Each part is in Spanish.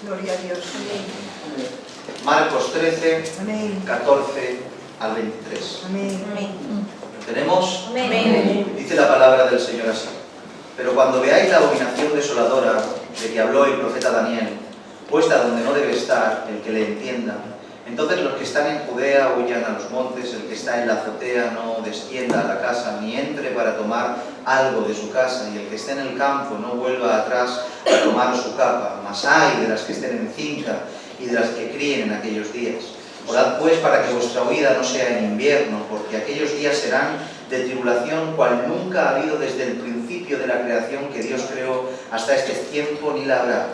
Gloria a Dios. Marcos 13, Amén. 14 al 23. Amén. ¿Tenemos? Amén. Dice la palabra del Señor así. Pero cuando veáis la abominación desoladora de que habló el profeta Daniel, puesta donde no debe estar el que le entienda, entonces los que están en Judea huyan a los montes, el que está en la azotea no descienda a la casa, ni entre para tomar algo de su casa, y el que esté en el campo no vuelva atrás a tomar su capa. Mas ay de las que estén en finca y de las que críen en aquellos días. Orad pues para que vuestra huida no sea en invierno, porque aquellos días serán de tribulación cual nunca ha habido desde el principio de la creación que Dios creó hasta este tiempo, ni la habrá.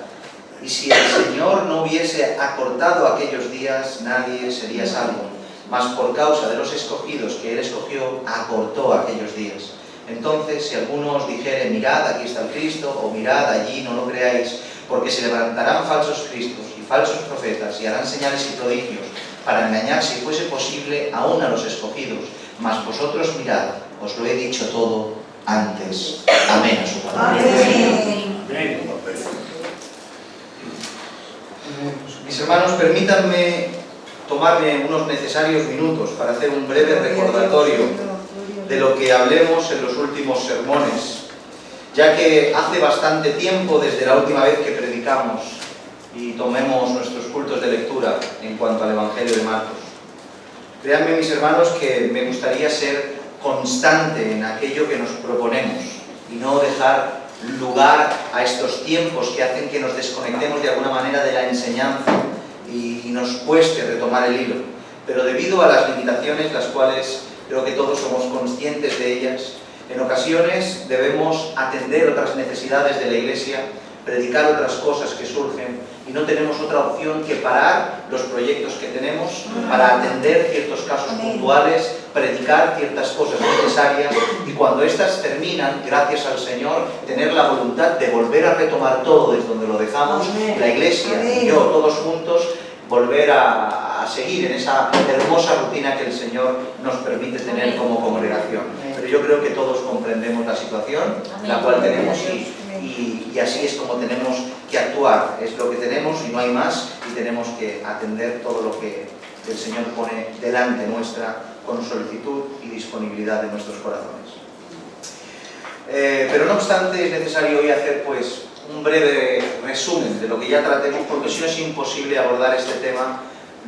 Y si el Señor no hubiese acortado aquellos días, nadie sería salvo. Mas por causa de los escogidos que Él escogió, acortó aquellos días. Entonces, si alguno os dijere, mirad, aquí está el Cristo, o mirad, allí, no lo creáis, porque se levantarán falsos cristos y falsos profetas, y harán señales y prodigios, para engañar, si fuese posible, aún a los escogidos. Mas vosotros mirad, os lo he dicho todo antes. Amén a su palabra. Amén. Mis hermanos, permítanme tomarme unos necesarios minutos para hacer un breve recordatorio de lo que hablemos en los últimos sermones, ya que hace bastante tiempo desde la última vez que predicamos y tomemos nuestros cultos de lectura en cuanto al Evangelio de Marcos. Créanme, mis hermanos, que me gustaría ser constante en aquello que nos proponemos y no dejar lugar a estos tiempos que hacen que nos desconectemos de alguna manera de la enseñanza y nos cueste retomar el hilo. Pero debido a las limitaciones, las cuales creo que todos somos conscientes de ellas, en ocasiones debemos atender otras necesidades de la Iglesia, predicar otras cosas que surgen, y no tenemos otra opción que parar los proyectos que tenemos para atender ciertos casos puntuales, predicar ciertas cosas necesarias, y cuando éstas terminan, gracias al Señor, tener la voluntad de volver a retomar todo desde donde lo dejamos, la Iglesia y yo, todos juntos, volver a seguir en esa hermosa rutina que el Señor nos permite tener como congregación. Pero yo creo que todos comprendemos la situación, la cual tenemos, y así es como tenemos que actuar. Es lo que tenemos y no hay más, y tenemos que atender todo lo que el Señor pone delante nuestra con solicitud y disponibilidad de nuestros corazones. Pero no obstante, es necesario hoy hacer pues un breve resumen de lo que ya tratemos, porque si no es imposible abordar este tema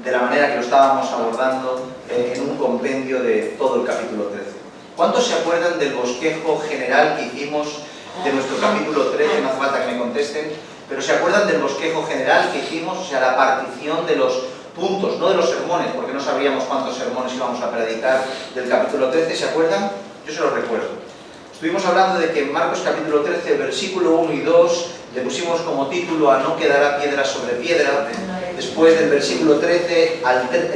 de la manera que lo estábamos abordando en un compendio de todo el capítulo 13. ¿Cuántos se acuerdan del bosquejo general que hicimos de nuestro capítulo 13? No hace falta que me contesten, pero ¿se acuerdan del bosquejo general que hicimos? O sea, la partición de los puntos, no de los sermones, porque no sabríamos cuántos sermones íbamos a predicar del capítulo 13, ¿se acuerdan? Yo se los recuerdo. Estuvimos hablando de que en Marcos capítulo 13, versículo 1 y 2, le pusimos como título a no quedará piedra sobre piedra. Después del versículo 13,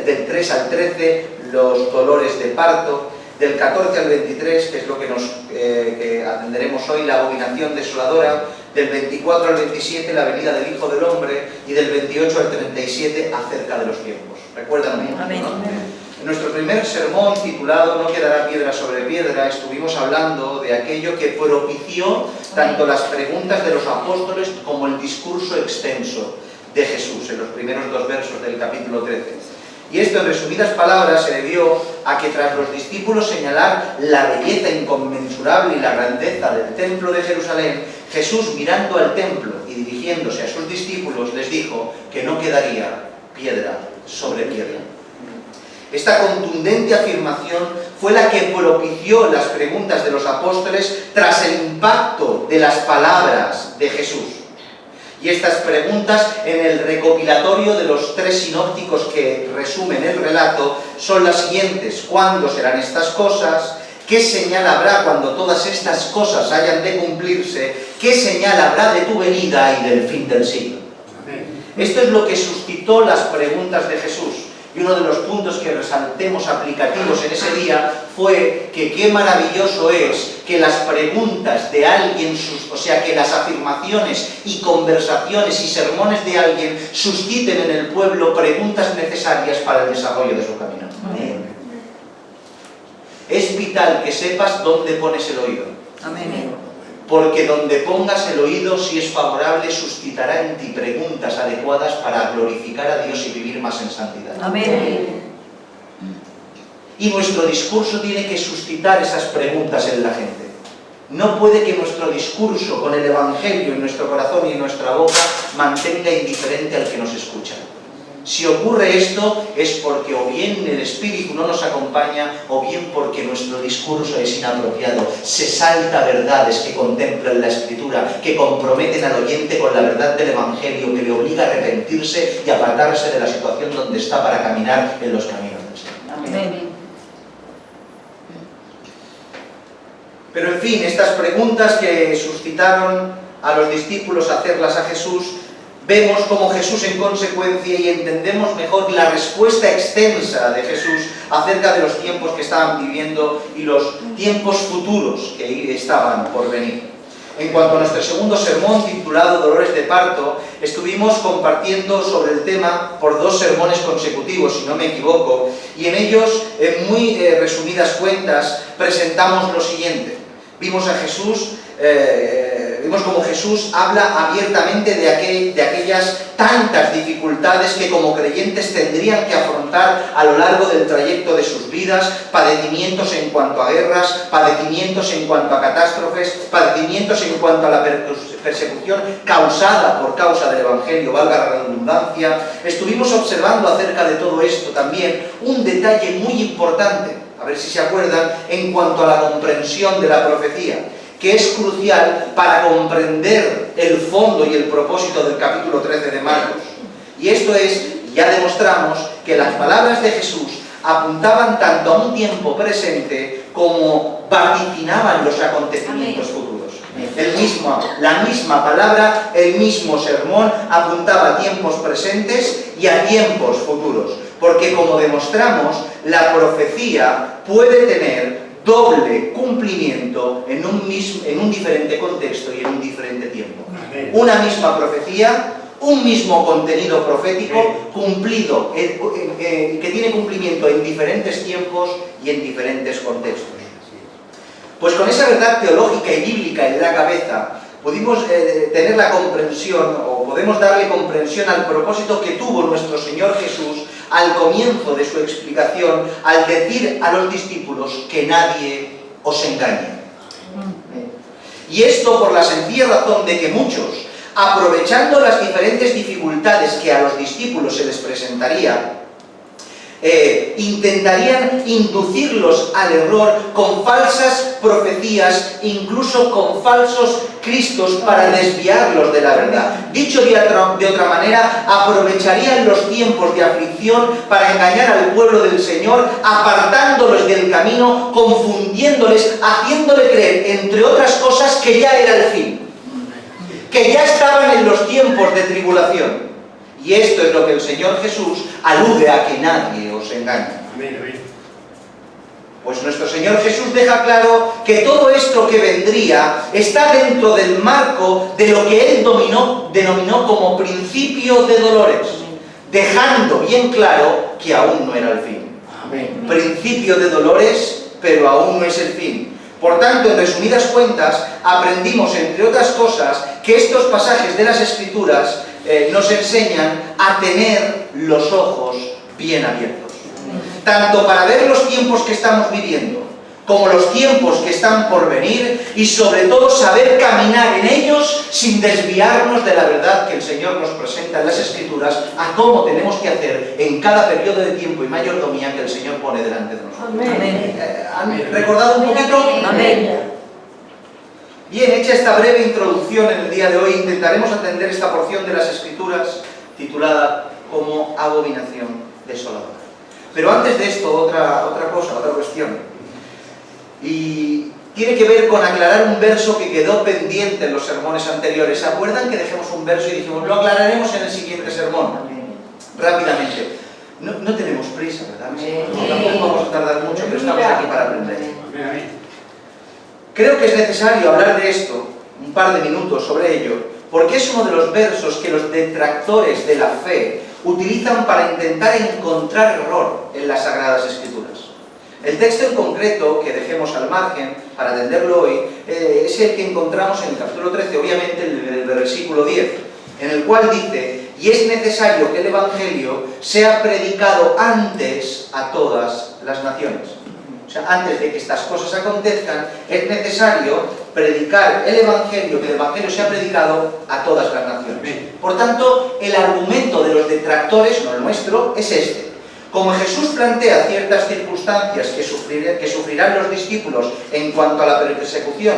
del 3 al 13, los dolores de parto. Del 14 al 23, que es lo que que atenderemos hoy, la abominación desoladora. Del 24 al 27, la venida del Hijo del Hombre. Y del 28 al 37, acerca de los tiempos. ¿Recuerdan? Amén. ¿No? En nuestro primer sermón, titulado No quedará piedra sobre piedra, estuvimos hablando de aquello que propició tanto las preguntas de los apóstoles como el discurso extenso de Jesús en los primeros 2 versos del capítulo 13. Y esto, en resumidas palabras, se debió a que tras los discípulos señalar la belleza inconmensurable y la grandeza del templo de Jerusalén, Jesús, mirando al templo y dirigiéndose a sus discípulos, les dijo que no quedaría piedra sobre piedra. Esta contundente afirmación fue la que propició las preguntas de los apóstoles tras el impacto de las palabras de Jesús. Y estas preguntas, en el recopilatorio de los 3 sinópticos que resumen el relato, son las siguientes: ¿cuándo serán estas cosas? ¿Qué señal habrá cuando todas estas cosas hayan de cumplirse? ¿Qué señal habrá de tu venida y del fin del siglo? Esto es lo que suscitó las preguntas de Jesús. Y uno de los puntos que resaltemos aplicativos en ese día fue que qué maravilloso es que las preguntas de alguien, o sea, que las afirmaciones y conversaciones y sermones de alguien susciten en el pueblo preguntas necesarias para el desarrollo de su camino. Amén. Es vital que sepas dónde pones el oído. Amén. porque donde pongas el oído, si es favorable, suscitará en ti preguntas adecuadas para glorificar a Dios y vivir más en santidad. Amén. Y nuestro discurso tiene que suscitar esas preguntas en la gente. No puede que nuestro discurso con el Evangelio en nuestro corazón y en nuestra boca mantenga indiferente al que nos escucha. Si ocurre esto es porque o bien el Espíritu no nos acompaña o bien porque nuestro discurso es inapropiado. Se salta verdades que contemplan la Escritura, que comprometen al oyente con la verdad del Evangelio, que le obliga a arrepentirse y apartarse de la situación donde está para caminar en los caminos del Señor. Amén. Pero en fin, estas preguntas que suscitaron a los discípulos hacerlas a Jesús, vemos como Jesús en consecuencia y entendemos mejor la respuesta extensa de Jesús acerca de los tiempos que estaban viviendo y los tiempos futuros que estaban por venir. En cuanto a nuestro segundo sermón titulado Dolores de parto, estuvimos compartiendo sobre el tema por 2 sermones consecutivos, si no me equivoco, y en ellos, en muy resumidas cuentas, presentamos lo siguiente. Vimos a Jesús, vimos como Jesús habla abiertamente de aquellas tantas dificultades que como creyentes tendrían que afrontar a lo largo del trayecto de sus vidas, padecimientos en cuanto a guerras, padecimientos en cuanto a catástrofes, padecimientos en cuanto a la persecución causada por causa del Evangelio, valga la redundancia. Estuvimos observando acerca de todo esto también un detalle muy importante, a ver si se acuerdan, en cuanto a la comprensión de la profecía, que es crucial para comprender el fondo y el propósito del capítulo 13 de Marcos. Y esto es, ya demostramos, que las palabras de Jesús apuntaban tanto a un tiempo presente como vaticinaban los acontecimientos futuros. La misma palabra, el mismo sermón apuntaba a tiempos presentes y a tiempos futuros. Porque como demostramos, la profecía puede tener doble cumplimiento en un diferente contexto y en un diferente tiempo. Amén. Una misma profecía, un mismo contenido profético cumplido, que tiene cumplimiento en diferentes tiempos y en diferentes contextos. Pues con esa verdad teológica y bíblica en la cabeza, pudimos tener la comprensión, o podemos darle comprensión al propósito que tuvo nuestro Señor Jesús al comienzo de su explicación, al decir a los discípulos que nadie os engañe. Y esto por la sencilla razón de que muchos, aprovechando las diferentes dificultades que a los discípulos se les presentaría, intentarían inducirlos al error con falsas profecías, incluso con falsos cristos para desviarlos de la verdad. Dicho de otra manera, aprovecharían los tiempos de aflicción para engañar al pueblo del Señor, apartándolos del camino, confundiéndoles, haciéndole creer, entre otras cosas, que ya era el fin, que ya estaban en los tiempos de tribulación. Y esto es lo que el Señor Jesús alude a que nadie os engañe. Pues nuestro Señor Jesús deja claro que todo esto que vendría está dentro del marco de lo que Él denominó como principio de dolores, dejando bien claro que aún no era el fin. Amén. Principio de dolores, pero aún no es el fin. Por tanto, en resumidas cuentas, aprendimos, entre otras cosas, que estos pasajes de las Escrituras nos enseñan a tener los ojos bien abiertos. Tanto para ver los tiempos que estamos viviendo, como los tiempos que están por venir, y sobre todo saber caminar en ellos sin desviarnos de la verdad que el Señor nos presenta en las Escrituras, a cómo tenemos que hacer en cada periodo de tiempo y mayordomía que el Señor pone delante de nosotros. Amén. ¿Han recordado un poquito? Amén. Bien, hecha esta breve introducción en el día de hoy, intentaremos atender esta porción de las Escrituras titulada como abominación desoladora. Pero antes de esto, otra cuestión. Y tiene que ver con aclarar un verso que quedó pendiente en los sermones anteriores. ¿Se acuerdan que dejamos un verso y dijimos, lo aclararemos en el siguiente sermón? Rápidamente. No tenemos prisa, ¿verdad? Tampoco vamos a tardar mucho, pero estamos aquí para aprender. Creo que es necesario hablar de esto, un par de minutos sobre ello, porque es uno de los versos que los detractores de la fe utilizan para intentar encontrar error en las Sagradas Escrituras. El texto en concreto, que dejemos al margen para atenderlo hoy, es el que encontramos en el capítulo 13, obviamente el versículo 10, en el cual dice: y es necesario que el Evangelio sea predicado antes a todas las naciones. O sea, antes de que estas cosas acontezcan, es necesario predicar el Evangelio, que el Evangelio sea predicado a todas las naciones. Por tanto, el argumento de los detractores, no el nuestro, es este. Como Jesús plantea ciertas circunstancias que sufrirán los discípulos en cuanto a la persecución,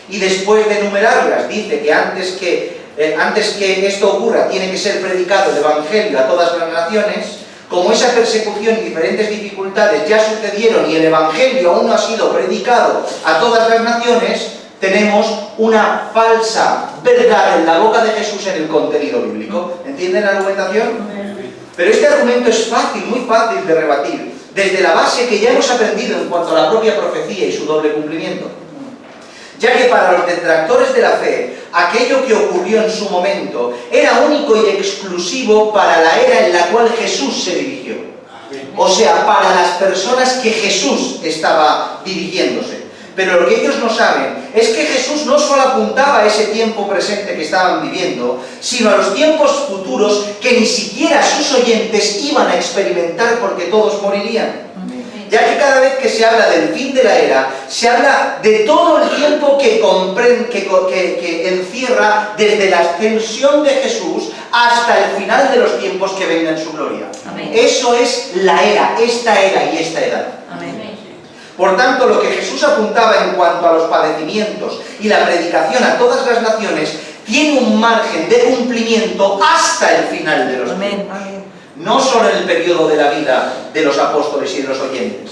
y después de enumerarlas dice que antes que esto ocurra tiene que ser predicado el Evangelio a todas las naciones, como esa persecución y diferentes dificultades ya sucedieron y el Evangelio aún no ha sido predicado a todas las naciones, tenemos una falsa verdad en la boca de Jesús en el contenido bíblico. ¿Entienden la argumentación? Pero este argumento es fácil, muy fácil de rebatir, desde la base que ya hemos aprendido en cuanto a la propia profecía y su doble cumplimiento. Ya que para los detractores de la fe, aquello que ocurrió en su momento era único y exclusivo para la era en la cual Jesús se dirigió. O sea, para las personas que Jesús estaba dirigiéndose. Pero lo que ellos no saben es que Jesús no solo apuntaba a ese tiempo presente que estaban viviendo, sino a los tiempos futuros que ni siquiera sus oyentes iban a experimentar porque todos morirían. Ya que cada vez que se habla del fin de la era, se habla de todo el tiempo que encierra desde la ascensión de Jesús hasta el final de los tiempos que venga en su gloria. Amén. Eso es la era y esta edad. Amén. Por tanto, lo que Jesús apuntaba en cuanto a los padecimientos y la predicación a todas las naciones tiene un margen de cumplimiento hasta el final de los tiempos. No solo en el periodo de la vida de los apóstoles y de los oyentes.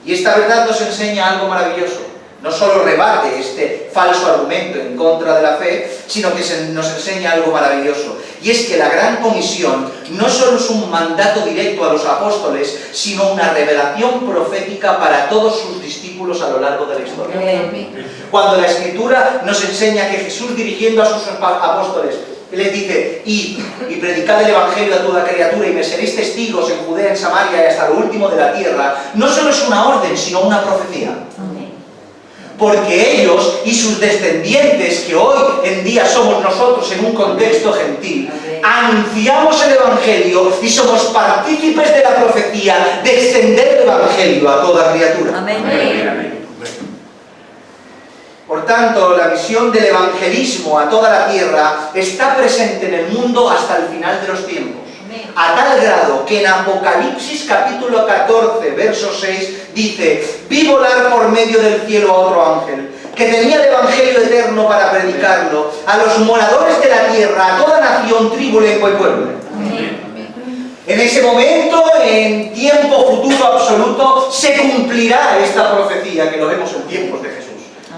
Y esta verdad nos enseña algo maravilloso. No solo rebate este falso argumento en contra de la fe, sino que nos enseña algo maravilloso. Y es que la gran comisión no solo es un mandato directo a los apóstoles, sino una revelación profética para todos sus discípulos a lo largo de la historia. Cuando la Escritura nos enseña que Jesús, dirigiendo a sus apóstoles, les dice: id y predicad el Evangelio a toda criatura y me seréis testigos en Judea, en Samaria y hasta lo último de la tierra, no solo es una orden, sino una profecía. Porque ellos y sus descendientes, que hoy en día somos nosotros en un contexto gentil, anunciamos el Evangelio y somos partícipes de la profecía de extender el Evangelio a toda criatura. Amén. Por tanto, la misión del evangelismo a toda la tierra está presente en el mundo hasta el final de los tiempos. A tal grado que en Apocalipsis capítulo 14, verso 6, dice: vi volar por medio del cielo a otro ángel, que tenía el evangelio eterno para predicarlo a los moradores de la tierra, a toda nación, tribu, lengua y pueblo. En ese momento, en tiempo futuro absoluto, se cumplirá esta profecía, que lo vemos en tiempos de Jesús.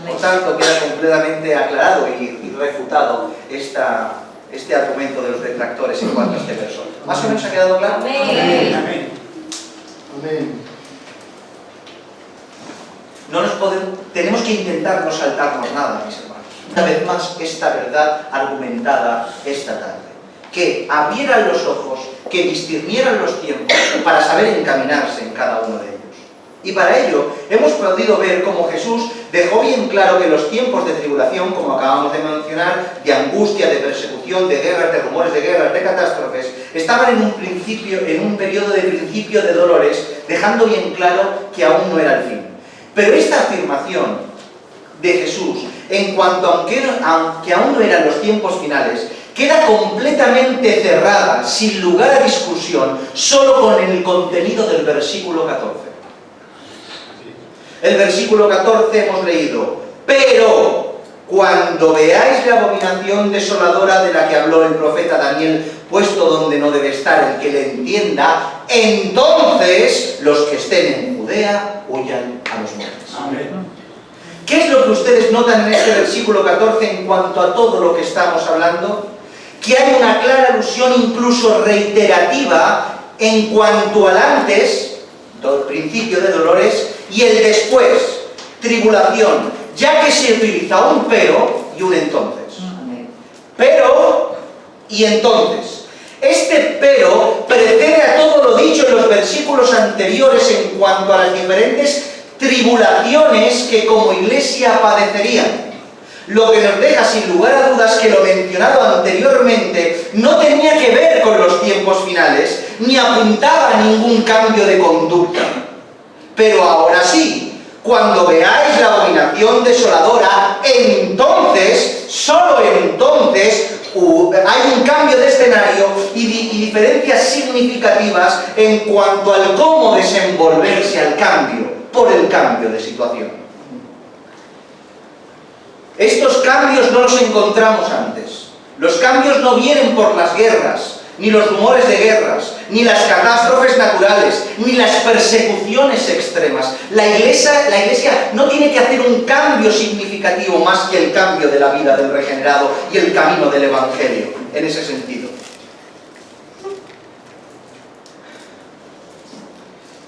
Por tanto, queda completamente aclarado y refutado este argumento de los detractores en cuanto a este verso. ¿Más o menos ha quedado claro? Amén. Amén. Tenemos que intentar no saltarnos nada, mis hermanos. Una vez más, esta verdad argumentada esta tarde. Que abrieran los ojos, que discernieran los tiempos para saber encaminarse en cada uno de ellos. Y para ello hemos podido ver cómo Jesús dejó bien claro que los tiempos de tribulación, como acabamos de mencionar, de angustia, de persecución, de guerras, de rumores de guerras, de catástrofes, estaban en un periodo de principio de dolores, dejando bien claro que aún no era el fin. Pero esta afirmación de Jesús, en cuanto aunque aún no eran los tiempos finales, queda completamente cerrada, sin lugar a discusión, solo con el contenido del versículo 14. El versículo 14 hemos leído: pero cuando veáis la abominación desoladora de la que habló el profeta Daniel, puesto donde no debe estar el que le entienda, entonces los que estén en Judea huyan a los montes. Amén. ¿Qué es lo que ustedes notan en este versículo 14 en cuanto a todo lo que estamos hablando? Que hay una clara alusión, incluso reiterativa, en cuanto al antes, principio de dolores, y el después, tribulación, ya que se utiliza un pero y un entonces. Pero y entonces. Este pero precede a todo lo dicho en los versículos anteriores en cuanto a las diferentes tribulaciones que como iglesia padecerían. Lo que nos deja sin lugar a dudas que lo mencionado anteriormente no tenía que ver con los tiempos finales, ni apuntaba a ningún cambio de conducta. Pero ahora sí, cuando veáis la abominación desoladora, entonces, solo entonces, hay un cambio de escenario y diferencias significativas en cuanto al cómo desenvolverse al cambio, por el cambio de situación. Estos cambios no los encontramos antes. Los cambios no vienen por las guerras, ni los rumores de guerras, ni las catástrofes naturales, ni las persecuciones extremas. La Iglesia no tiene que hacer un cambio significativo más que el cambio de la vida del regenerado y el camino del Evangelio, en ese sentido.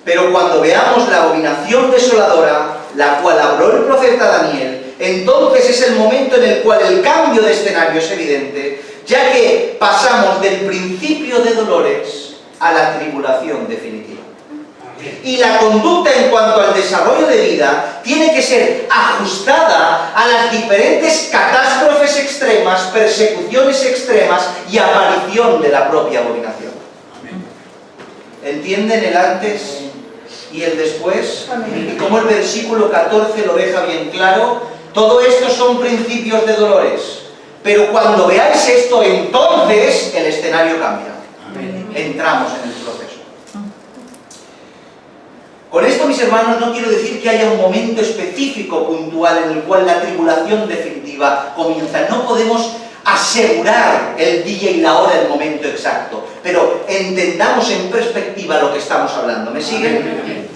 Pero cuando veamos la abominación desoladora, la cual habló el profeta Daniel, entonces es el momento en el cual el cambio de escenario es evidente, ya que pasamos del principio de dolores a la tribulación definitiva. Y la conducta en cuanto al desarrollo de vida tiene que ser ajustada a las diferentes catástrofes extremas, persecuciones extremas y aparición de la propia abominación. ¿Entienden el antes y el después? Amén. Y como el versículo 14 lo deja bien claro, todo esto son principios de dolores. Pero cuando veáis esto, entonces el escenario cambia. Amén. Entramos en el proceso. Con esto, mis hermanos, no quiero decir que haya un momento específico, puntual, en el cual la tribulación definitiva comienza. No podemos asegurar el día y la hora, el momento exacto. Pero entendamos en perspectiva lo que estamos hablando. ¿Me siguen?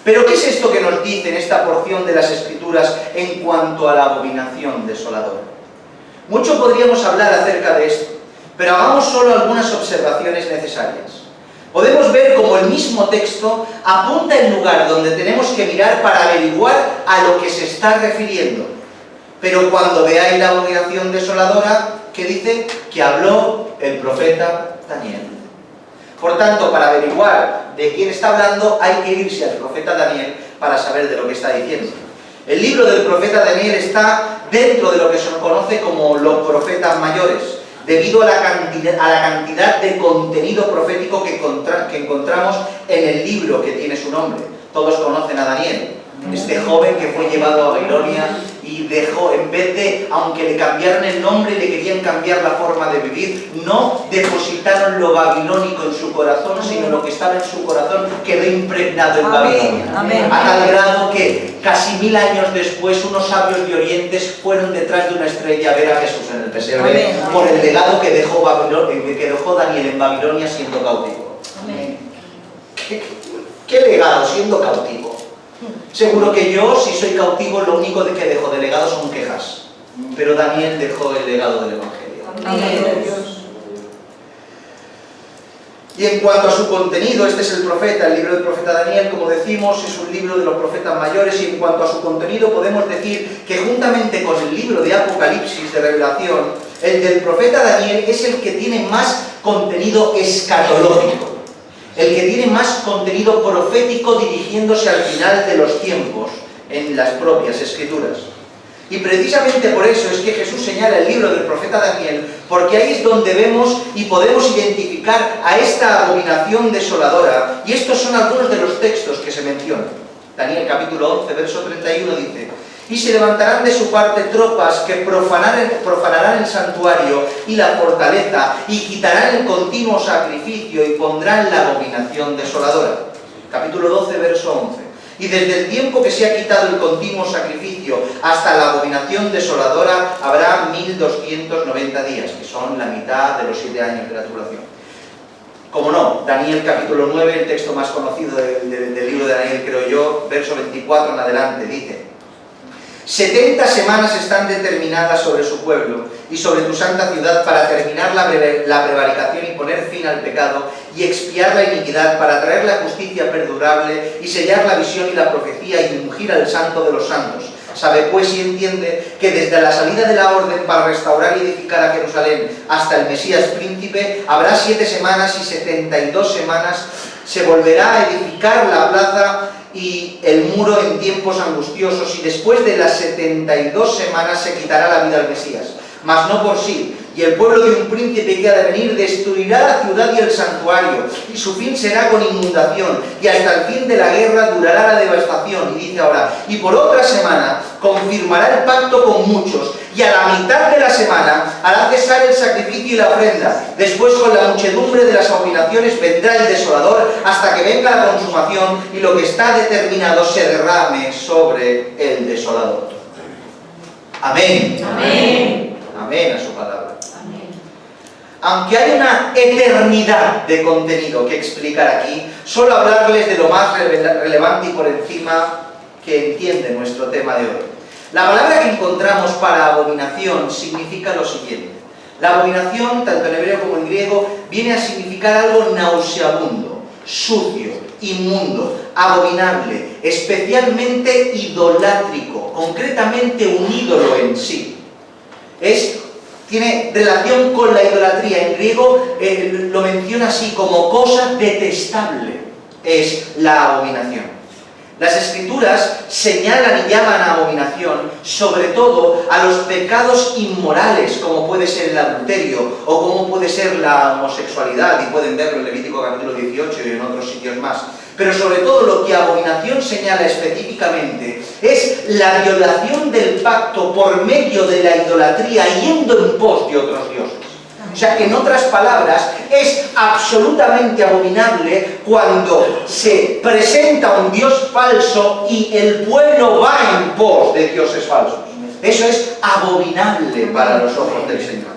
Pero ¿qué es esto que nos dice en esta porción de las Escrituras en cuanto a la abominación desoladora? Mucho podríamos hablar acerca de esto, pero hagamos solo algunas observaciones necesarias. Podemos ver cómo el mismo texto apunta el lugar donde tenemos que mirar para averiguar a lo que se está refiriendo. Pero cuando veáis la abominación desoladora, ¿qué dice? Que habló el profeta Daniel. Por tanto, para averiguar de quién está hablando, hay que irse al profeta Daniel para saber de lo que está diciendo. El libro del profeta Daniel está dentro de lo que se conoce como los profetas mayores, debido a la cantidad de contenido profético que encontramos en el libro que tiene su nombre. Todos conocen a Daniel, este joven que fue llevado a Babilonia y dejó, en vez de, aunque le cambiaron el nombre y le querían cambiar la forma de vivir, no depositaron lo babilónico en su corazón, sino lo que estaba en su corazón quedó impregnado en Babilonia. Amén. A tal grado que casi 1000 años después unos sabios de Oriente fueron detrás de una estrella a ver a Jesús en el pesebre, por el legado que dejó Daniel en Babilonia siendo cautivo. Amén. ¿Qué legado siendo cautivo? Seguro que yo, si soy cautivo, lo único que dejo de legado son quejas. Pero Daniel dejó el legado del Evangelio. Amén. Y en cuanto a su contenido, este es el profeta, el libro del profeta Daniel, como decimos, es un libro de los profetas mayores, y en cuanto a su contenido podemos decir que juntamente con el libro de Apocalipsis, de Revelación, el del profeta Daniel es el que tiene más contenido escatológico. El que tiene más contenido profético dirigiéndose al final de los tiempos en las propias Escrituras. Y precisamente por eso es que Jesús señala el libro del profeta Daniel, porque ahí es donde vemos y podemos identificar a esta abominación desoladora. Y estos son algunos de los textos que se mencionan. Daniel capítulo 11, verso 31 dice: y se levantarán de su parte tropas que profanarán el santuario y la fortaleza, y quitarán el continuo sacrificio y pondrán la abominación desoladora. Capítulo 12, verso 11. Y desde el tiempo que se ha quitado el continuo sacrificio hasta la abominación desoladora habrá 1290 días, que son la mitad de los 7 años de la tribulación. Como no, Daniel capítulo 9, el texto más conocido del libro de Daniel, creo yo, verso 24 en adelante, dice: 70 semanas están determinadas sobre su pueblo y sobre tu santa ciudad para terminar la prevaricación y poner fin al pecado y expiar la iniquidad, para traer la justicia perdurable y sellar la visión y la profecía y ungir al santo de los santos. Sabe pues y entiende que desde la salida de la orden para restaurar y edificar a Jerusalén hasta el Mesías príncipe habrá 7 semanas y 72 semanas. Se volverá a edificar la plaza y el muro en tiempos angustiosos, y después de las 72 semanas se quitará la vida al Mesías, mas no por sí. Y el pueblo de un príncipe que ha de venir destruirá la ciudad y el santuario, y su fin será con inundación, y hasta el fin de la guerra durará la devastación. Y dice ahora, y por otra semana confirmará el pacto con muchos, y a la mitad de la semana hará cesar el sacrificio y la ofrenda. Después, con la muchedumbre de las abominaciones, vendrá el desolador, hasta que venga la consumación, y lo que está determinado se derrame sobre el desolador. Amén. Amén. Amén a su palabra. Aunque hay una eternidad de contenido que explicar aquí, solo hablarles de lo más relevante y por encima que entiende nuestro tema de hoy. La palabra que encontramos para abominación significa lo siguiente. La abominación, tanto en hebreo como en griego, viene a significar algo nauseabundo, sucio, inmundo, abominable, especialmente idolátrico, concretamente un ídolo en sí. Tiene relación con la idolatría. En griego lo menciona así, como cosa detestable es la abominación. Las Escrituras señalan y llaman a abominación sobre todo a los pecados inmorales, como puede ser el adulterio o como puede ser la homosexualidad, y pueden verlo en Levítico capítulo 18 y en otros sitios más. Pero sobre todo lo que abominación señala específicamente es la violación del pacto por medio de la idolatría, yendo en pos de otros dioses. O sea que, en otras palabras, es absolutamente abominable cuando se presenta un dios falso y el pueblo va en pos de dioses falsos. Eso es abominable para los ojos del Señor.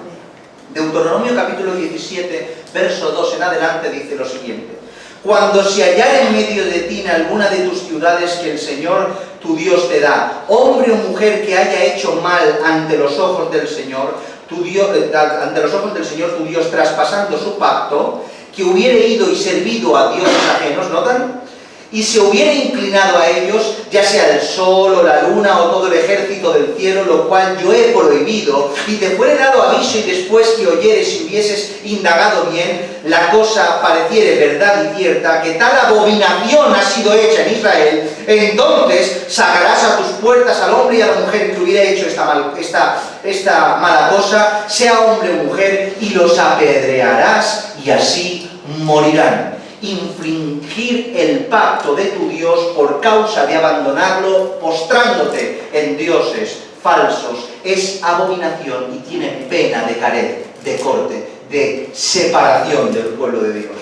Deuteronomio capítulo 17, verso 2 en adelante dice lo siguiente: cuando se hallara en medio de ti en alguna de tus ciudades que el Señor tu Dios te da, hombre o mujer que haya hecho mal ante los ojos del Señor tu Dios, traspasando su pacto, que hubiere ido y servido a dioses ajenos, ¿notan? Y se hubiere inclinado a ellos, ya sea el sol o la luna o todo el ejército del cielo, lo cual yo he prohibido, y te fuere dado aviso, y después que oyeres y hubieses indagado bien, la cosa pareciere verdad y cierta, que tal abominación ha sido hecha en Israel, entonces sacarás a tus puertas al hombre y a la mujer que hubiera hecho esta mala cosa, sea hombre o mujer, y los apedrearás, y así morirán. Infringir el pacto de tu Dios por causa de abandonarlo, postrándote en dioses falsos, es abominación y tiene pena de caret, de corte, de separación del pueblo de Dios.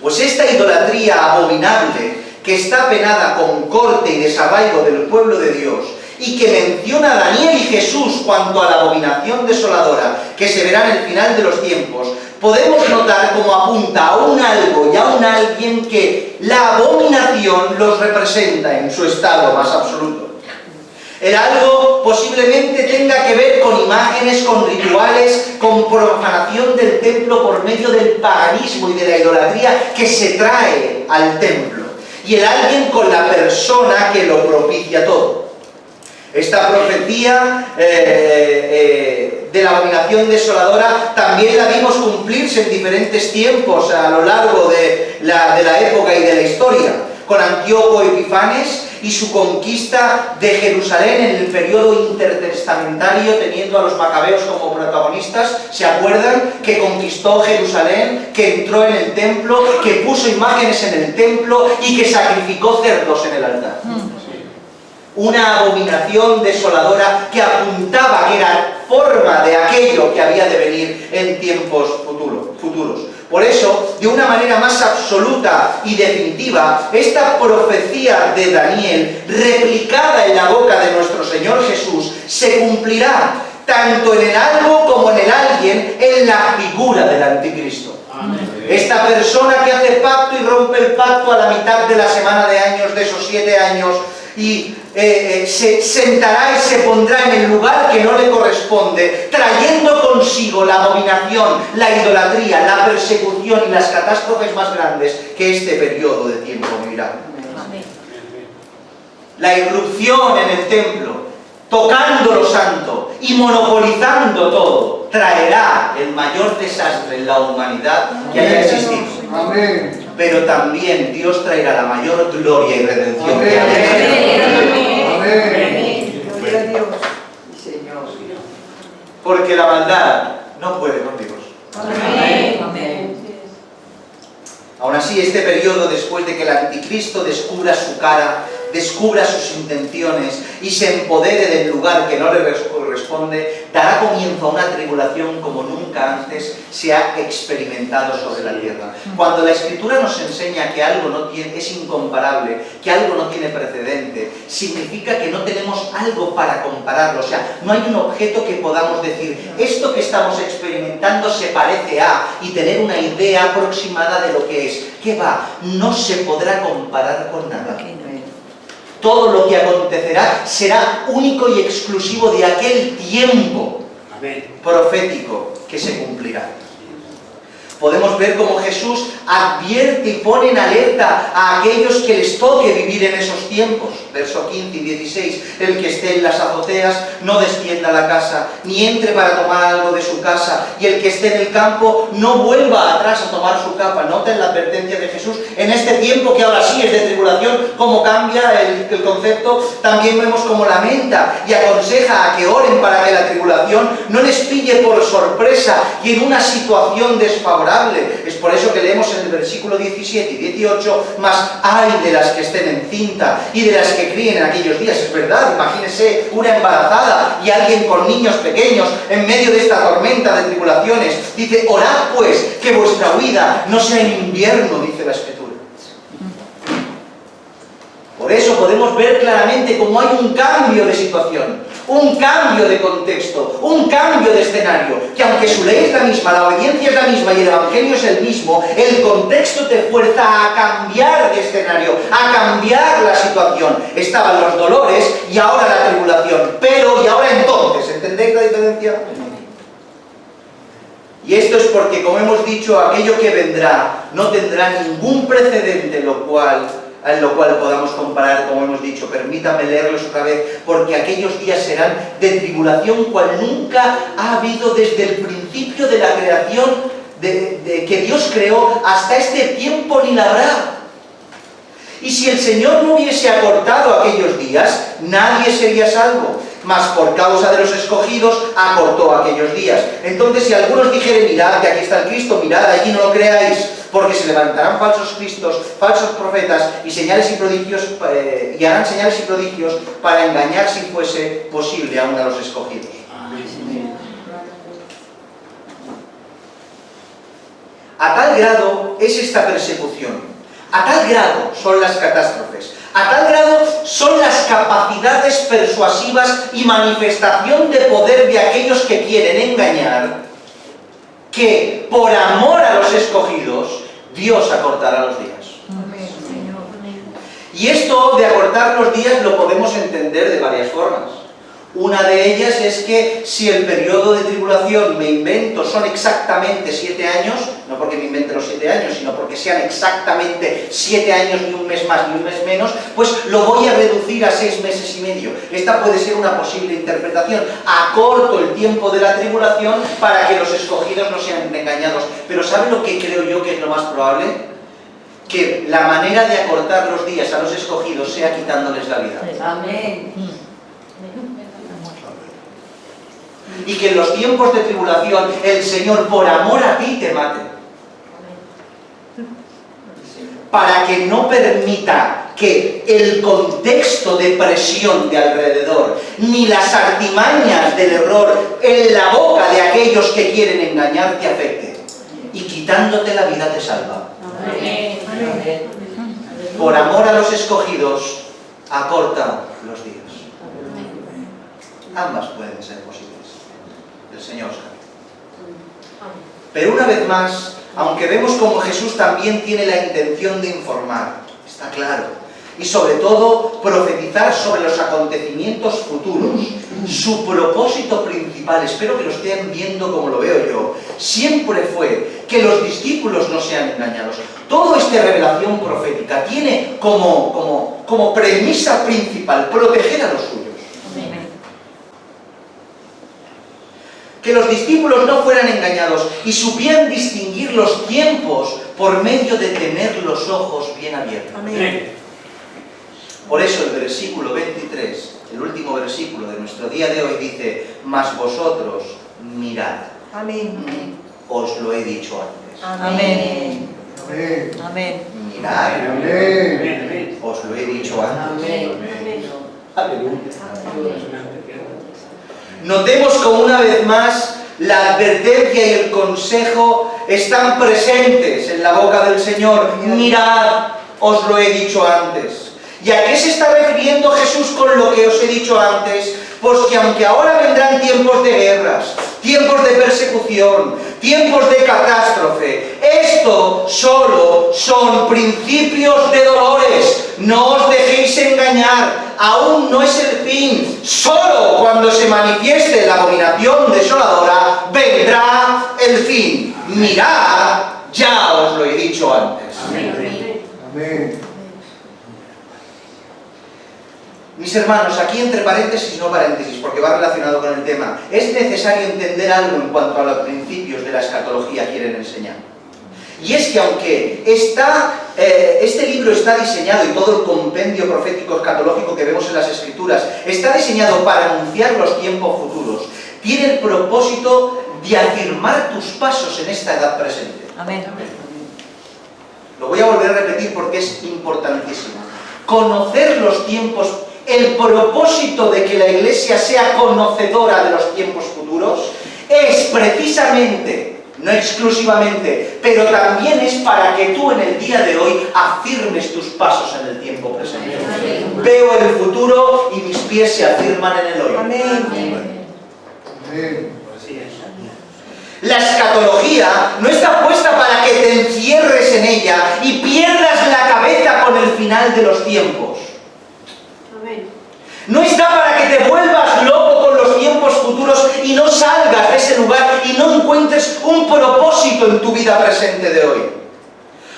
Pues esta idolatría abominable, que está penada con corte y desarraigo del pueblo de Dios, y que menciona Daniel y Jesús cuanto a la abominación desoladora que se verá en el final de los tiempos, podemos notar como apunta a un algo y a un alguien que la abominación los representa en su estado más absoluto. El algo posiblemente tenga que ver con imágenes, con rituales, con profanación del templo por medio del paganismo y de la idolatría que se trae al templo. Y el alguien con la persona que lo propicia todo. Esta profecía de la abominación desoladora también la vimos cumplirse en diferentes tiempos a lo largo de la época y de la historia, con Antíoco Epifanes y su conquista de Jerusalén en el periodo intertestamentario, teniendo a los macabeos como protagonistas. ¿Se acuerdan? Que conquistó Jerusalén, que entró en el templo, que puso imágenes en el templo y que sacrificó cerdos en el altar. Una abominación desoladora que apuntaba que era forma de aquello que había de venir en tiempos futuros. Por eso, de una manera más absoluta y definitiva, esta profecía de Daniel, replicada en la boca de nuestro Señor Jesús, se cumplirá tanto en el algo como en el alguien, en la figura del anticristo. Amén. Esta persona que hace pacto y rompe el pacto a la mitad de la semana de años, de esos 7 años, y se sentará y se pondrá en el lugar que no le corresponde, trayendo consigo la abominación, la idolatría, la persecución y las catástrofes más grandes que este periodo de tiempo vivirá. La irrupción en el templo, tocando lo santo y monopolizando todo, traerá el mayor desastre en la humanidad que haya existido. Amén. pero también Dios traerá la mayor gloria y redención que ha tenido. Gloria a Dios. Señor. Porque la maldad no puede con Dios. Amén. Aún así, este periodo, después de que el anticristo descubra su cara, descubra sus intenciones y se empodere del lugar que no le corresponde, dará comienzo a una tribulación como nunca antes se ha experimentado sobre la tierra. Cuando la Escritura nos enseña que algo es incomparable, que algo no tiene precedente, significa que no tenemos algo para compararlo. O sea, no hay un objeto que podamos decir, esto que estamos experimentando se parece a, y tener una idea aproximada de lo que es. ¿Qué va? No se podrá comparar con nada. Todo lo que acontecerá será único y exclusivo de aquel tiempo profético que se cumplirá. Podemos ver cómo Jesús advierte y pone en alerta a aquellos que les toque vivir en esos tiempos. Verso 15 y 16. El que esté en las azoteas no descienda a la casa, ni entre para tomar algo de su casa, y el que esté en el campo no vuelva atrás a tomar su capa. Noten la advertencia de Jesús en este tiempo que ahora sí es de tribulación, cómo cambia el concepto. También vemos cómo lamenta y aconseja a que oren para que la tribulación no les pille por sorpresa y en una situación desfavorable. Es por eso que leemos en el versículo 17 y 18, mas ay de las que estén encinta y de las que críen en aquellos días. Es verdad, imagínense una embarazada y alguien con niños pequeños en medio de esta tormenta de tribulaciones. Dice, orad pues que vuestra huida no sea en invierno, dice la Escritura. Por eso podemos ver claramente cómo hay un cambio de situación, un cambio de contexto, un cambio de escenario, que aunque su ley es la misma, la obediencia es la misma y el Evangelio es el mismo, el contexto te fuerza a cambiar de escenario, a cambiar la situación. Estaban los dolores y ahora la tribulación, pero y ahora entonces, ¿entendéis la diferencia? Y esto es porque, como hemos dicho, aquello que vendrá no tendrá ningún precedente en lo cual podamos comparar, como hemos dicho. Permítame leerlos otra vez, porque aquellos días serán de tribulación cual nunca ha habido desde el principio de la creación de que Dios creó hasta este tiempo ni la habrá. Y si el Señor no hubiese acortado aquellos días, nadie sería salvo. Mas por causa de los escogidos acortó aquellos días. Entonces, si algunos dijeren, mirad que aquí está el Cristo, mirad, allí no lo creáis, porque se levantarán falsos cristos, falsos profetas y señales y prodigios, y harán señales y prodigios para engañar, si fuese posible, aún a los escogidos. A tal grado es esta persecución, a tal grado son las catástrofes, a tal grado son las capacidades persuasivas y manifestación de poder de aquellos que quieren engañar, que por amor a los escogidos, Dios acortará los días. Y esto de acortar los días lo podemos entender de varias formas. Una de ellas es que si el periodo de tribulación, me invento, son exactamente 7 años, no porque me invente los 7 años, sino porque sean exactamente 7 años, ni un mes más ni un mes menos, pues lo voy a reducir a 6 meses y medio. Esta puede ser una posible interpretación. Acorto el tiempo de la tribulación para que los escogidos no sean engañados. Pero ¿sabe lo que creo yo que es lo más probable? Que la manera de acortar los días a los escogidos sea quitándoles la vida. Amén. Y que en los tiempos de tribulación el Señor por amor a ti te mate, para que no permita que el contexto de presión de alrededor ni las artimañas del error en la boca de aquellos que quieren engañar te afecte, y quitándote la vida te salva. Amén. Por amor a los escogidos acorta los días. Ambas pueden ser posibles. El Señor sabe. Pero una vez más, aunque vemos como Jesús también tiene la intención de informar, está claro, y sobre todo profetizar sobre los acontecimientos futuros, su propósito principal, espero que lo estén viendo como lo veo yo, siempre fue que los discípulos no sean engañados. Toda esta revelación profética tiene como premisa principal proteger a los suyos. que los discípulos no fueran engañados y supieran distinguir los tiempos por medio de tener los ojos bien abiertos. Amén. Por eso el versículo 23, el último versículo de nuestro día de hoy dice: mas vosotros mirad. Amén. Os lo he dicho antes. Amén. Amén. Amén. Mirad. Amén. Os lo he dicho antes. Aleluya. Notemos como una vez más la advertencia y el consejo están presentes en la boca del Señor. Mirad, os lo he dicho antes. ¿Y a qué se está refiriendo Jesús con lo que os he dicho antes? Pues que aunque ahora vendrán tiempos de guerras, tiempos de persecución, tiempos de catástrofe, esto solo son principios de dolores. No os dejéis engañar, aún no es el fin. Solo cuando se manifieste la abominación desoladora vendrá el fin. Mirad, ya os lo he dicho antes. Amén. Mis hermanos, aquí entre paréntesis, no paréntesis, porque va relacionado con el tema, es necesario entender algo en cuanto a los principios de la escatología quieren enseñar. Y es que aunque este libro está diseñado, y todo el compendio profético escatológico que vemos en las Escrituras, está diseñado para anunciar los tiempos futuros, tiene el propósito de afirmar tus pasos en esta edad presente. Amén. Lo voy a volver a repetir porque es importantísimo. Conocer los tiempos. El propósito de que la Iglesia sea conocedora de los tiempos futuros es precisamente, no exclusivamente, pero también es para que tú en el día de hoy afirmes tus pasos en el tiempo presente. Veo el futuro y mis pies se afirman en el hoy. Amén. Amén. La escatología no está puesta para que te encierres en ella y pierdas la cabeza con el final de los tiempos. No está para que te vuelvas loco con los tiempos futuros y no salgas de ese lugar y no encuentres un propósito en tu vida presente de hoy.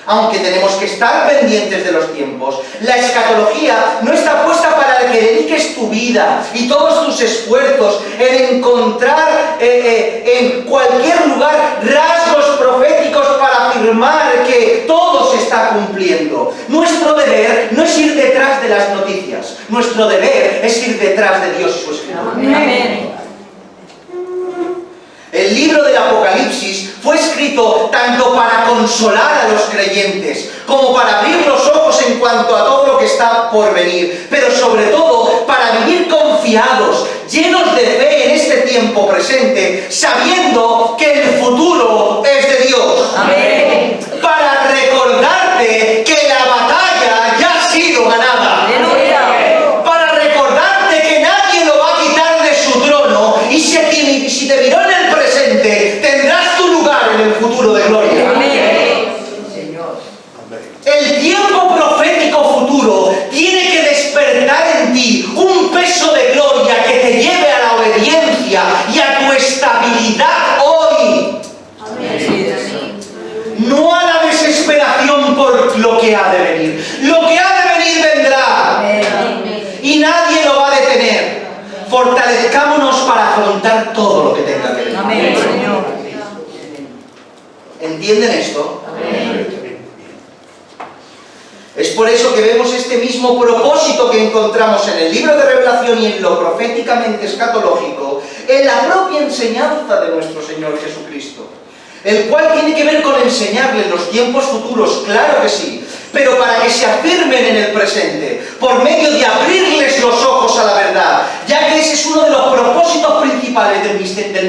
Aunque tenemos que estar pendientes de los tiempos, la escatología no está puesta para que dediques tu vida y todos tus esfuerzos en encontrar en cualquier lugar rasgos proféticos para afirmar que todo se está cumpliendo. Nuestro deber no es ir detrás de las noticias, nuestro deber es ir detrás de Dios y su Escritura. Amén. El libro del Apocalipsis fue escrito tanto para consolar a los creyentes, como para abrir los ojos en cuanto a todo lo que está por venir, pero sobre todo para vivir confiados, llenos de fe en este tiempo presente, sabiendo que el futuro es de Dios. Amén. Para recordarte que la batalla ya ha sido ganada. Aleluya. Para recordarte que nadie lo va a quitar de su trono y si te miró en el presente, tendrás tu lugar en el futuro de gloria. Amén. Señor. El tiempo profético futuro tiene que despertar en ti un peso de gloria que te lleve a la obediencia y a tu estabilidad hoy. No a la desesperación por lo que ha de venir. Lo que ha de venir vendrá. Y nadie lo va a detener. Fortalezcámonos para afrontar todo lo que tenga que venir. Amén, Señor. ¿Entienden esto? Amén. Es por eso que vemos este mismo propósito que encontramos en el libro de Revelación y en lo proféticamente escatológico, en la propia enseñanza de nuestro Señor Jesucristo, el cual tiene que ver con enseñarle en los tiempos futuros, claro que sí, pero para que se afirmen en el presente, por medio de abrirles los ojos a la verdad, ya que ese es uno de los propósitos principales del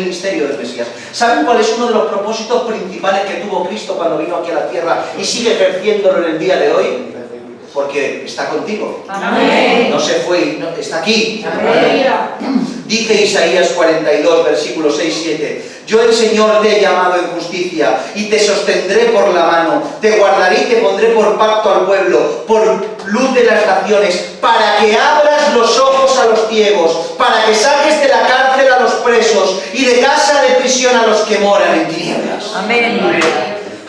ministerio del Mesías. ¿Saben cuál es uno de los propósitos principales que tuvo Cristo cuando vino aquí a la tierra y sigue ejerciéndolo en el día de hoy? Porque está contigo. Amén. No se fue, no, está aquí. Amén. Dice Isaías 42, versículos 6-7: yo el Señor te he llamado en justicia y te sostendré por la mano, te guardaré y te pondré por pacto al pueblo, por luz de las naciones, para que abras los ojos a los ciegos, para que saques de la cárcel a los presos y de casa de prisión a los que moran en tinieblas. Amén.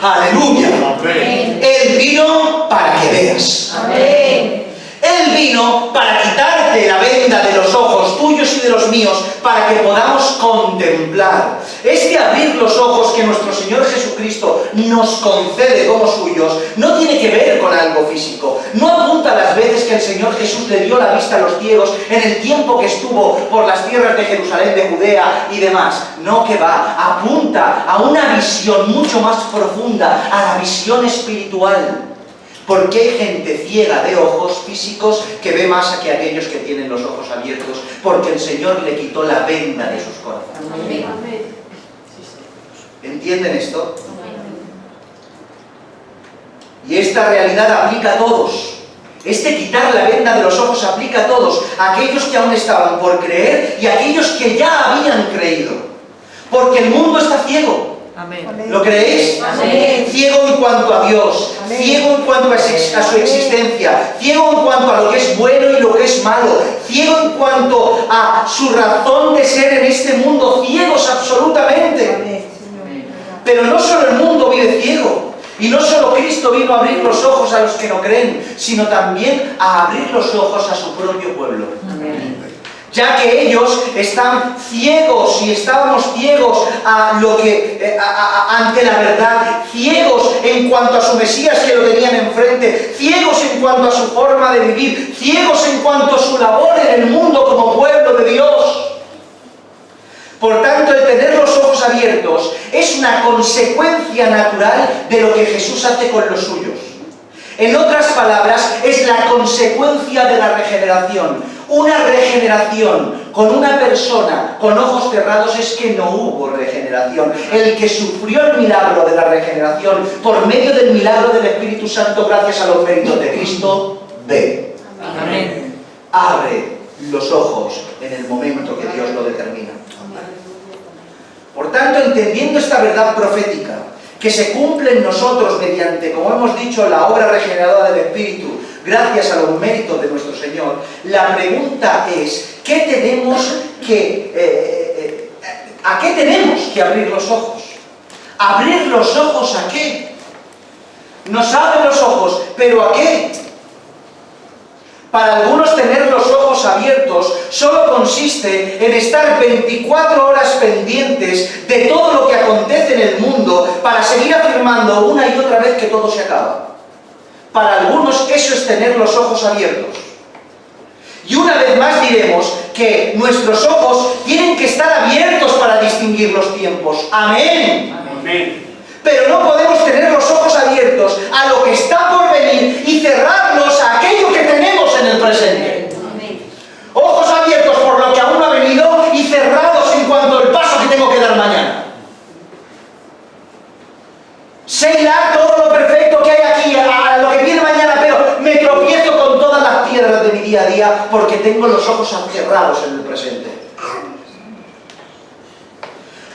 ¡Aleluya! Amén. Él vino para que veas. Amén. Él Él vino para quitarte la venda de los ojos tuyos y de los míos, para que podamos contemplar. Este abrir los ojos que nuestro Señor Jesucristo nos concede como suyos, no tiene que ver con algo físico. No apunta a las veces que el Señor Jesús le dio la vista a los ciegos en el tiempo que estuvo por las tierras de Jerusalén, de Judea y demás. No, que va, apunta a una visión mucho más profunda, a la visión espiritual. Porque hay gente ciega de ojos físicos que ve más que aquellos que tienen los ojos abiertos, porque el Señor le quitó la venda de sus corazones. Amén. ¿Entienden esto? Y esta realidad aplica a todos. Este quitar la venda de los ojos aplica a todos, a aquellos que aún estaban por creer y a aquellos que ya habían creído. Porque el mundo está ciego. Amén. ¿Lo creéis? Amén. Ciego en cuanto a Dios, Amén. ciego en cuanto a su existencia, ciego en cuanto a lo que es bueno y lo que es malo, ciego en cuanto a su razón de ser en este mundo, ciegos absolutamente. Pero no solo el mundo vive ciego, y no solo Cristo vino a abrir los ojos a los que no creen, sino también a abrir los ojos a su propio pueblo. Amén. Ya que ellos están ciegos y estábamos ciegos a lo que, ante la verdad, ciegos en cuanto a su Mesías que lo tenían enfrente, ciegos en cuanto a su forma de vivir, ciegos en cuanto a su labor en el mundo como pueblo de Dios. Por tanto, el tener los ojos abiertos es una consecuencia natural de lo que Jesús hace con los suyos. En otras palabras, es la consecuencia de la regeneración. Una regeneración con una persona con ojos cerrados es que no hubo regeneración. El que sufrió el milagro de la regeneración por medio del milagro del Espíritu Santo gracias a los méritos de Cristo, ve. Amén. Abre los ojos en el momento que Dios lo determina. Por tanto, entendiendo esta verdad profética, que se cumple en nosotros mediante, como hemos dicho, la obra regeneradora del Espíritu, gracias a los méritos de nuestro Señor, la pregunta es, ¿a qué tenemos que abrir los ojos? ¿Abrir los ojos a qué? Nos abren los ojos, ¿pero a qué? Para algunos tener los ojos abiertos solo consiste en estar 24 horas pendientes de todo lo que acontece en el mundo para seguir afirmando una y otra vez que todo se acaba. Para algunos eso es tener los ojos abiertos. Y una vez más diremos que nuestros ojos tienen que estar abiertos para distinguir los tiempos. ¡Amén! Amén. Pero no podemos tener los ojos abiertos a lo que está por venir y cerrarnos a aquello que tenemos en el presente. Ojos abiertos por lo que aún no ha venido y cerrados en cuanto al paso que tengo que dar mañana. Sé hilar todo lo perfecto que hay aquí, a lo que viene mañana, pero me tropiezo con todas las piedras de mi día a día porque tengo los ojos cerrados en el presente.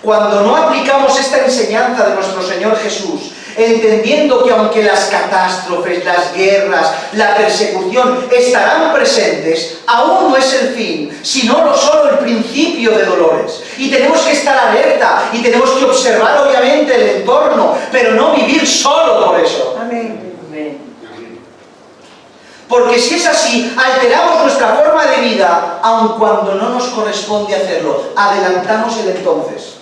Cuando no aplicamos esta enseñanza de nuestro Señor Jesús, entendiendo que aunque las catástrofes, las guerras, la persecución estarán presentes, aún no es el fin, sino solo el principio de dolores. Y tenemos que estar alerta y tenemos que observar obviamente el entorno, pero no vivir solo por eso. Amén. Porque si es así, alteramos nuestra forma de vida, aun cuando no nos corresponde hacerlo. Adelantamos el entonces.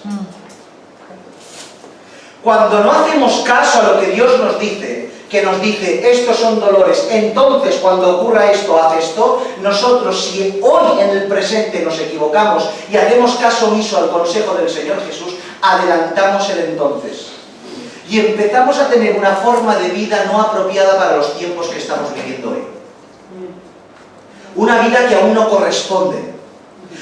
Cuando no hacemos caso a lo que Dios nos dice, que nos dice, estos son dolores, entonces cuando ocurra esto, haz esto, nosotros si hoy en el presente nos equivocamos y hacemos caso omiso al consejo del Señor Jesús, adelantamos el entonces. Y empezamos a tener una forma de vida no apropiada para los tiempos que estamos viviendo hoy. Una vida que aún no corresponde.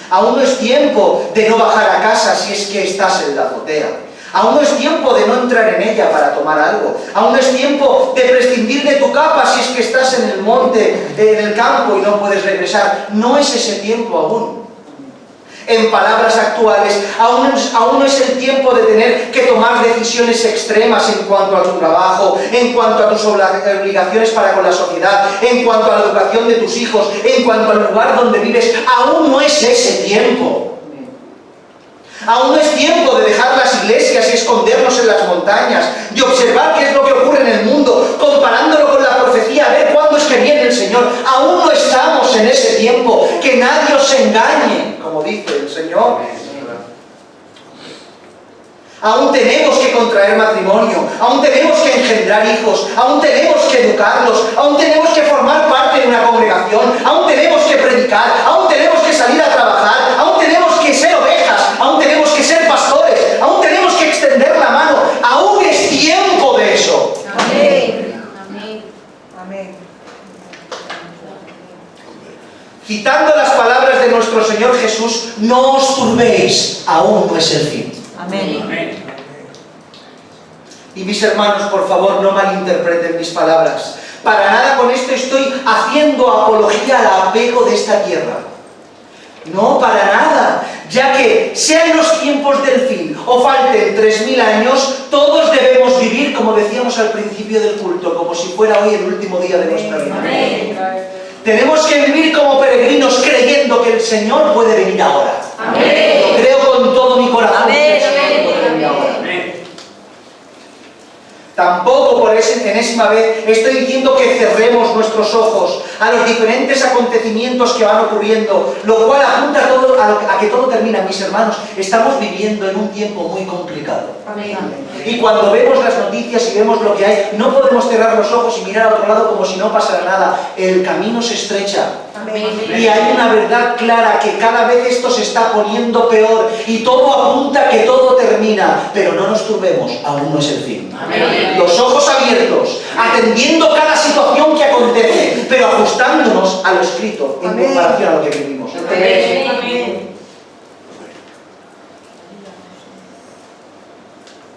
Aún no es tiempo de no bajar a casa si es que estás en la azotea. Aún no es tiempo de no entrar en ella para tomar algo. Aún no es tiempo de prescindir de tu capa si es que estás en el monte, en el campo y no puedes regresar. No es ese tiempo aún. En palabras actuales, aún no es el tiempo de tener que tomar decisiones extremas en cuanto a tu trabajo, en cuanto a tus obligaciones para con la sociedad, en cuanto a la educación de tus hijos, en cuanto al lugar donde vives. Aún no es ese tiempo. Aún no es tiempo de dejar las iglesias y escondernos en las montañas, de observar qué es lo que ocurre en el mundo, comparándolo con la profecía, a ver cuándo es que viene el Señor. Aún no estamos Aún tenemos que contraer matrimonio, aún tenemos que engendrar hijos, aún tenemos que educarlos, aún tenemos que formar parte de una congregación, aún tenemos que predicar, aún tenemos que salir a trabajar, aún tenemos que ser ovejas, aún tenemos que ser pastores, aún tenemos que extender la mano, aún es tiempo de eso. Amén. Amén. Citando las palabras de nuestro Señor Jesús, no os turbéis, aún no es el fin. Amén. Amén. Y mis hermanos, por favor, no malinterpreten mis palabras. Para nada con esto estoy haciendo apología al apego de esta tierra. No, para nada. Ya que sean los tiempos del fin o falten 3000 años, todos debemos vivir, como decíamos al principio del culto, como si fuera hoy el último día de nuestra vida. Amén. Tenemos que vivir como peregrinos creyendo que el Señor puede venir ahora. Amén. Lo creo con todo mi corazón. Amén. Que el Señor puede venir ahora. Amén. Tampoco por enésima vez estoy diciendo que cerremos nuestros ojos a los diferentes acontecimientos que van ocurriendo, lo cual apunta a que todo termina. Mis hermanos, estamos viviendo en un tiempo muy complicado. Amén. Y cuando vemos las noticias y vemos lo que hay, no podemos cerrar los ojos y mirar a otro lado como si no pasara nada. El camino se estrecha. Amén. Y hay una verdad clara, que cada vez esto se está poniendo peor y todo apunta a que todo termina. Pero no nos turbemos, aún no es el fin. Amén. Los ojos abiertos, atendiendo cada situación que acontece, pero ajustándonos a lo escrito en Amén. comparación a lo que vivimos. Amén.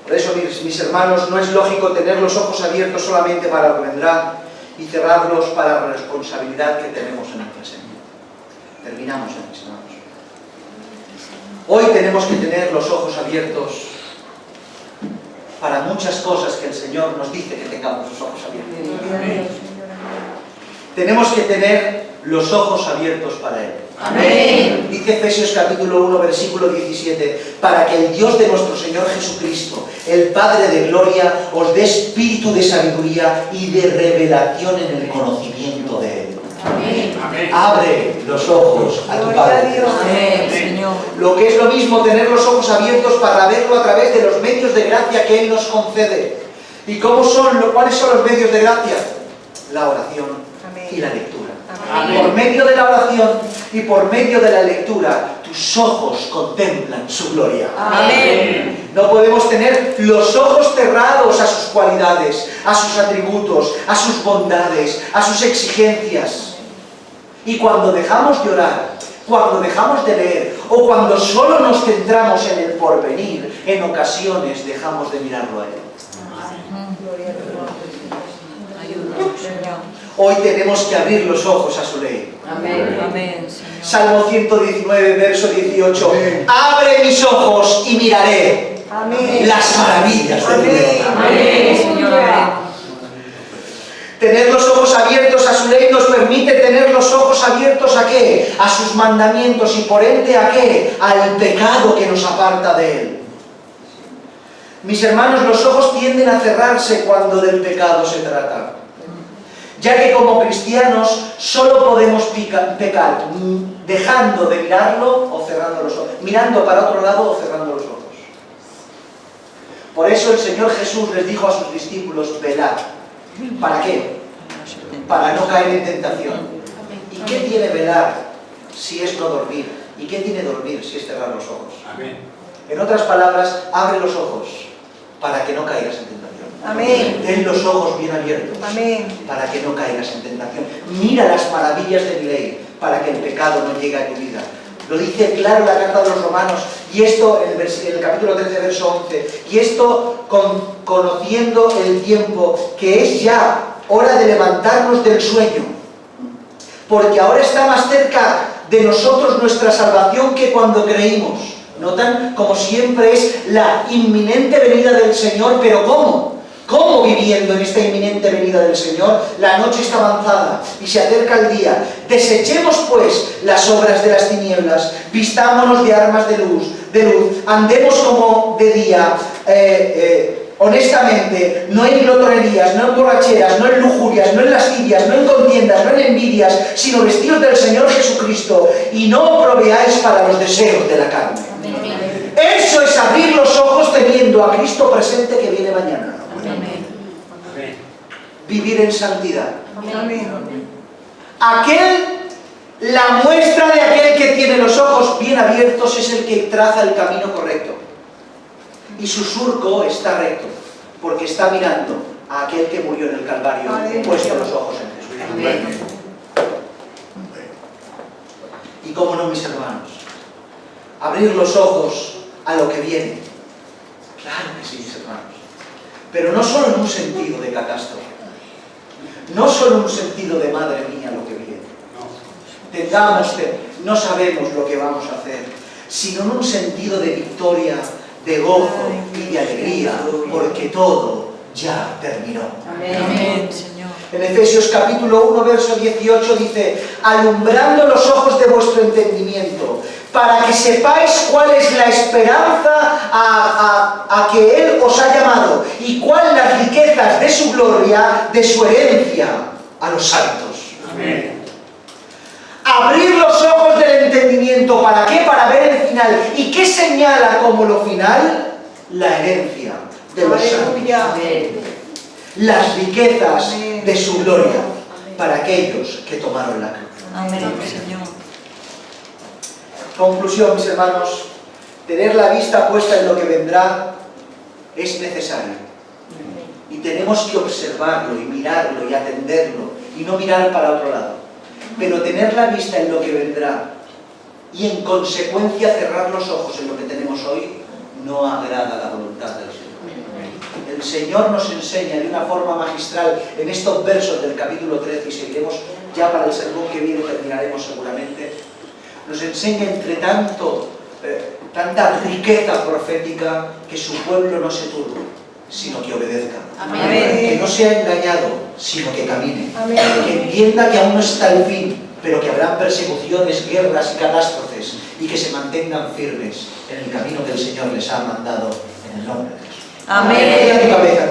Por eso, mis hermanos, no es lógico tener los ojos abiertos solamente para lo que vendrá y cerrarlos para la responsabilidad que tenemos en el presente. Terminamos, mis hermanos. Hoy tenemos que tener los ojos abiertos para muchas cosas que el Señor nos dice que tengamos los ojos abiertos. Tenemos que tener los ojos abiertos para Él. Amén. Dice Efesios capítulo 1, versículo 17, para que el Dios de nuestro Señor Jesucristo, el Padre de gloria, os dé espíritu de sabiduría y de revelación en el conocimiento de Él. Amén. Amén. Abre los ojos a tu Gloria a Padre. Dios. Amén. Señor. Lo que es lo mismo tener los ojos abiertos para verlo a través de los medios de gracia que Él nos concede. ¿Y cuáles son los medios de gracia? La oración Amén. y la lectura. Amén. Por medio de la oración y por medio de la lectura, tus ojos contemplan su gloria. Amén. No podemos tener los ojos cerrados a sus cualidades, a sus atributos, a sus bondades, a sus exigencias. Y cuando dejamos de orar, cuando dejamos de leer o cuando solo nos centramos en el porvenir, en ocasiones dejamos de mirarlo a Él. Gloria a Dios. Ayúdanos, Señor. Hoy tenemos que abrir los ojos a su ley. Amén. Amén, Señor. Salmo 119, verso 18. Amén. Abre mis ojos y miraré Amén. las maravillas de tu Amén. ley. Amén, Señor. Amén. Tener los ojos abiertos a su ley nos permite tener los ojos abiertos ¿a qué? A sus mandamientos y por ende ¿a qué? Al pecado que nos aparta de Él. Mis hermanos, los ojos tienden a cerrarse cuando del pecado se trata. Ya que como cristianos solo podemos pecar dejando de mirarlo o cerrando los ojos, mirando para otro lado o cerrando los ojos. Por eso el Señor Jesús les dijo a sus discípulos, velad. ¿Para qué? Para no caer en tentación. ¿Y qué tiene velar si es no dormir? ¿Y qué tiene dormir si es cerrar los ojos? Amén. En otras palabras, abre los ojos para que no caigas en tentación. Amén. Ten los ojos bien abiertos Amén. para que no caigas en tentación. Mira las maravillas de mi ley para que el pecado no llegue a tu vida. Lo dice claro la carta de los Romanos, y esto en el capítulo 13, verso 11, y esto conociendo el tiempo, que es ya hora de levantarnos del sueño, porque ahora está más cerca de nosotros nuestra salvación que cuando creímos. ¿Notan? Como siempre es la inminente venida del Señor, pero ¿cómo? ¿Cómo viviendo en esta inminente venida del Señor? La noche está avanzada y se acerca el día. Desechemos pues las obras de las tinieblas, vistámonos de armas de luz, andemos como de día, honestamente, no en glotonerías, no en borracheras, no en lujurias, no en lascivias, no en contiendas, no en envidias, sino vestidos del Señor Jesucristo y no proveáis para los deseos de la carne. Eso es abrir los ojos teniendo a Cristo presente que viene mañana. Amén. Amén. Vivir en santidad. Amén. La muestra de aquel que tiene los ojos bien abiertos es el que traza el camino correcto. Y su surco está recto, porque está mirando a aquel que murió en el Calvario, puesto los ojos en Jesús. Amén. Y cómo no, mis hermanos, abrir los ojos a lo que viene. Claro que sí, mis hermanos. Pero no solo en un sentido de catástrofe. No solo en un sentido de madre mía lo que viene. No sabemos lo que vamos a hacer, sino en un sentido de victoria, de gozo y de alegría, porque todo ya terminó. Amén, Señor. En Efesios capítulo 1, verso 18 dice: alumbrando los ojos de vuestro entendimiento, para que sepáis cuál es la esperanza a que Él os ha llamado, y cuál las riquezas de su gloria, de su herencia a los santos. Amén. Abrir los ojos del entendimiento, ¿para qué? Para ver el final. ¿Y qué señala como lo final? La herencia de los santos. Las riquezas de su gloria para aquellos que tomaron la cruz. Amén, Señor. Conclusión, mis hermanos, tener la vista puesta en lo que vendrá es necesario. Y tenemos que observarlo y mirarlo y atenderlo y no mirar para otro lado. Pero tener la vista en lo que vendrá y en consecuencia cerrar los ojos en lo que tenemos hoy no agrada la voluntad del Señor. El Señor nos enseña de una forma magistral en estos versos del capítulo 13, y seguiremos ya para el sermón que viene, terminaremos seguramente. Nos enseña entre tanta riqueza profética, que su pueblo no se turbe, sino que obedezca. Amén. Que no sea engañado, sino que camine. Amén. Que entienda que aún no está el fin, pero que habrá persecuciones, guerras y catástrofes, y que se mantengan firmes en el camino que el Señor les ha mandado, en el nombre de Jesús. Amén. Inclina tu cabeza.